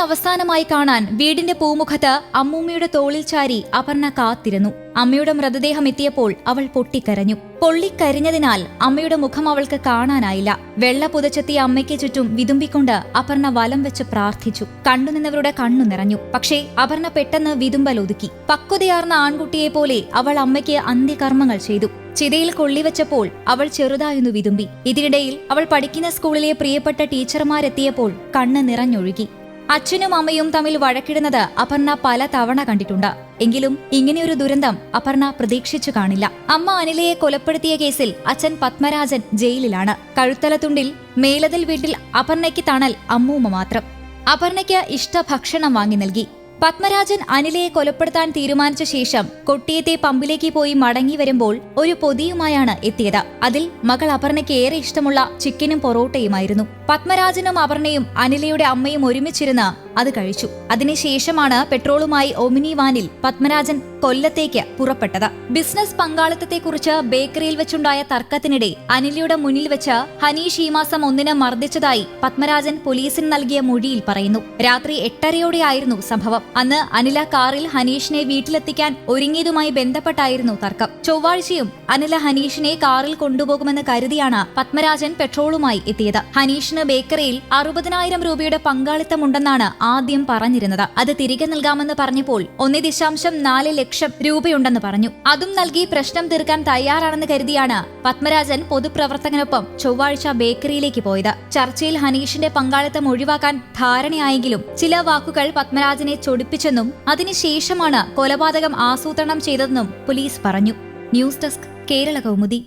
അവസാനമായി കാണാൻ വീടിന്റെ പൂമുഖത്ത് അമ്മൂമ്മയുടെ തോളിൽ ചാരി അപർണ കാത്തിരുന്നു. അമ്മയുടെ മൃതദേഹം എത്തിയപ്പോൾ അവൾ പൊട്ടിക്കരഞ്ഞു. പൊള്ളിക്കരിഞ്ഞതിനാൽ അമ്മയുടെ മുഖം അവൾക്ക് കാണാനായില്ല. വെള്ള പുതച്ചെത്തിയ അമ്മയ്ക്ക് ചുറ്റും വിതുമ്പിക്കൊണ്ട് അപർണ വലം വെച്ച് പ്രാർത്ഥിച്ചു. കണ്ണുനിന്നവരുടെ കണ്ണു നിറഞ്ഞു. പക്ഷേ അപർണ പെട്ടെന്ന് വിതുമ്പലൊതുക്കി. പക്വതയാർന്ന ആൺകുട്ടിയെപ്പോലെ അവൾ അമ്മയ്ക്ക് അന്ത്യകർമ്മങ്ങൾ ചെയ്തു. ചിതയിൽ കൊള്ളിവെച്ചപ്പോൾ അവൾ ചെറുതായൊന്നു വിതുമ്പി. ഇതിനിടയിൽ അവൾ പഠിക്കുന്ന സ്കൂളിലെ പ്രിയപ്പെട്ട ടീച്ചർമാരെത്തിയപ്പോൾ കണ്ണ് നിറഞ്ഞൊഴുകി. അച്ഛനും അമ്മയും തമ്മിൽ വഴക്കിടുന്നത് അപർണ പല തവണ കണ്ടിട്ടുണ്ട്. എങ്കിലും ഇങ്ങനെയൊരു ദുരന്തം അപർണ പ്രതീക്ഷിച്ചു കാണില്ല. അമ്മ അനിലയെ കൊലപ്പെടുത്തിയ കേസിൽ അച്ഛൻ പത്മരാജൻ ജയിലിലാണ്. കഴുത്തലത്തുണ്ടിൽ മേലതിൽ വീട്ടിൽ അപർണയ്ക്ക് തണൽ അമ്മൂമ്മ മാത്രം. അപർണയ്ക്ക് ഇഷ്ടഭക്ഷണം വാങ്ങി നൽകി. പത്മരാജൻ അനിലയെ കൊലപ്പെടുത്താൻ തീരുമാനിച്ച ശേഷം കൊട്ടിയത്തെ പമ്പിലേക്ക് പോയി മടങ്ങി വരുമ്പോൾ ഒരു പൊതിയുമായാണ് എത്തിയത്. അതിൽ മകൾ അപർണയ്ക്ക് ഏറെ ഇഷ്ടമുള്ള ചിക്കനും പൊറോട്ടയുമായിരുന്നു. പത്മരാജനും അപർണയും അനിലയുടെ അമ്മയും ഒരുമിച്ചിരുന്ന് അത് കഴിച്ചു. അതിനുശേഷമാണ് പെട്രോളുമായി ഒമിനി വാനിൽ പത്മരാജൻ കൊല്ലത്തേക്ക് പുറപ്പെട്ടത്. ബിസിനസ് പങ്കാളിത്തത്തെക്കുറിച്ച് ബേക്കറിയിൽ വെച്ചുണ്ടായ തർക്കത്തിനിടെ അനിലയുടെ മുന്നിൽ വെച്ച് ഹനീഷ് ഈ മാസം 1 മർദ്ദിച്ചതായി പത്മരാജൻ പോലീസിന് നൽകിയ മൊഴിയിൽ പറയുന്നു. രാത്രി 8:30യോടെയായിരുന്നു സംഭവം. അന്ന് അനില കാറിൽ ഹനീഷിനെ വീട്ടിലെത്തിക്കാൻ ഒരുങ്ങിയതുമായി ബന്ധപ്പെട്ടായിരുന്നു തർക്കം. ചൊവ്വാഴ്ചയും അനില ഹനീഷിനെ കാറിൽ കൊണ്ടുപോകുമെന്ന് കരുതിയാണ് പത്മരാജൻ പെട്രോളുമായി എത്തിയത്. ഹനീഷിന് ബേക്കറിയിൽ 60,000 രൂപയുടെ പങ്കാളിത്തമുണ്ടെന്നാണ് ആദ്യം പറഞ്ഞിരുന്നത്. അത് തിരികെ നൽകാമെന്ന് പറഞ്ഞപ്പോൾ 1.4 ലക്ഷം രൂപയുണ്ടെന്ന് പറഞ്ഞു. അതും നൽകി പ്രശ്നം തീർക്കാൻ തയ്യാറാണെന്ന് കരുതിയാണ് പത്മരാജൻ പൊതുപ്രവർത്തകനൊപ്പം ചൊവ്വാഴ്ച ബേക്കറിയിലേക്ക് പോയത്. ചർച്ചയിൽ ഹനീഷിന്റെ പങ്കാളിത്തം ഒഴിവാക്കാൻ ധാരണയായെങ്കിലും ചില വാക്കുകൾ പത്മരാജനെ ചൊടിപ്പിച്ചെന്നും അതിനുശേഷമാണ് കൊലപാതകം ആസൂത്രണം ചെയ്തതെന്നും പോലീസ് പറഞ്ഞു. News desk, Kerala Kaumudi.